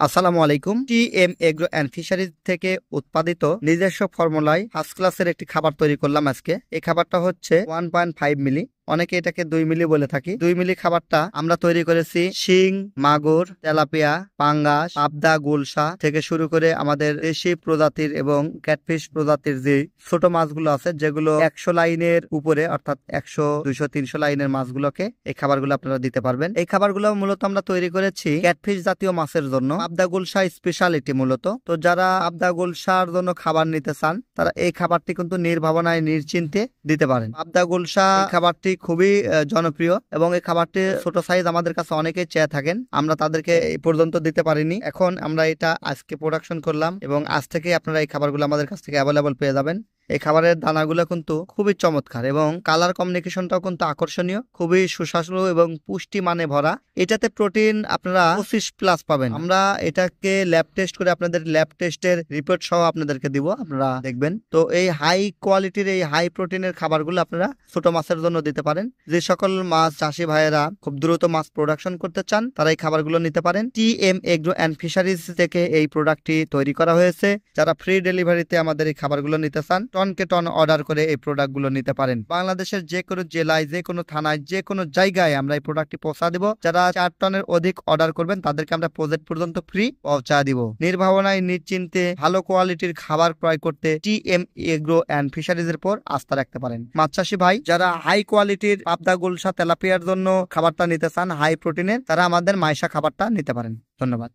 আসসালামু আলাইকুম। TM agro and fisheries থেকে উৎপাদিত নিজস্ব ফর্মুলায় ফার্স্ট ক্লাসের একটি খাবার তৈরি করলাম আজকে। এই খাবারটা হচ্ছে 1.5 মিলি, অনেকে এটাকে 2 মিলি বলে থাকি। 2 মিলি খাবারটা আমরা তৈরি করেছি শিং, মাগুর, তেলাপিয়া, পাঙ্গাস, পাবদা, গুলশা থেকে শুরু করে আমাদের দেশি প্রজাতির এবং ক্যাটফিশ প্রজাতির যে ছোট মাছগুলো আছে, যেগুলো 100 লাইনের উপরে, অর্থাৎ 100, 200, 300 লাইনের মাছগুলোকে এই খাবারগুলো আপনারা দিতে পারবেন। এই খাবারগুলো মূলত আমরা তৈরি করেছি ক্যাটফিশ জাতীয় মাছের জন্য। পাবদা গুলশা স্পেশালিটি মূলত। তো যারা পাবদা গুলশার জন্য খাবার নিতে চান, তারা এই খাবারটি কিন্তু নির্ভাবনায় নিশ্চিন্তে দিতে পারেন। পাবদা গুলশা খাবারটি খুবই জনপ্রিয় এবং এই খাবারটি ছোট সাইজ আমাদের কাছে অনেকেই চেয়ে থাকেন, আমরা তাদেরকে এই পর্যন্ত দিতে পারিনি। এখন আমরা এটা আজকে প্রোডাকশন করলাম এবং আজ থেকে আপনারা এই খাবারগুলো আমাদের কাছ থেকে অ্যাভেলেবল পেয়ে যাবেন। এই খাবারের দানাগুলো কিন্তু খুবই চমৎকার এবং কালার কম্বিনেশনটাও কিন্তু আকর্ষণীয়, খুবই সুস্বাদু এবং পুষ্টি মানে ভরা। এটাতে প্রোটিন আপনারা 25+ পাবেন। আমরা এটাকে ল্যাব টেস্ট করে আপনাদের ল্যাব টেস্টের রিপোর্ট সহ আপনাদেরকে দিব, আপনারা দেখবেন। তো এই হাই কোয়ালিটির এই হাই প্রোটিনের খাবারগুলো আপনারা ছোট মাছের জন্য দিতে পারেন। যে সকল মাছ চাষি ভাইয়েরা খুব দ্রুত মাছ প্রোডাকশন করতে চান, তারা এই খাবারগুলো নিতে পারেন। টিএম এগ্রো অ্যান্ড ফিশারিজ থেকে এই প্রোডাক্টটি তৈরি করা হয়েছে। যারা ফ্রি ডেলিভারিতে আমাদের এই খাবারগুলো নিতে চান, টনকে টন অর্ডার করে এই প্রোডাক্টগুলো নিতে পারেন। বাংলাদেশের যে কোনো জেলায়, যে কোনো থানায়, যে কোনো জায়গায় আমরা এই প্রোডাক্টটি পৌঁছা দিব। যারা 4 টনের অধিক অর্ডার করবেন, তাদেরকে আমরা প্রজেক্ট পর্যন্ত ফ্রি পৌঁছা দিব। নির্ভাবনায় নিশ্চিন্তে ভালো কোয়ালিটির খাবার ক্রয় করতে টিএম এগ্রো অ্যান্ড ফিশারিজের পর আস্থা রাখতে পারেন। মাছ চাষি ভাই যারা হাই কোয়ালিটির পাবদা, গুলশা, তেলাপিয়ার জন্য খাবারটা নিতে চান হাই প্রোটিনের, তারা আমাদের মাইশা খাবারটা নিতে পারেন। ধন্যবাদ।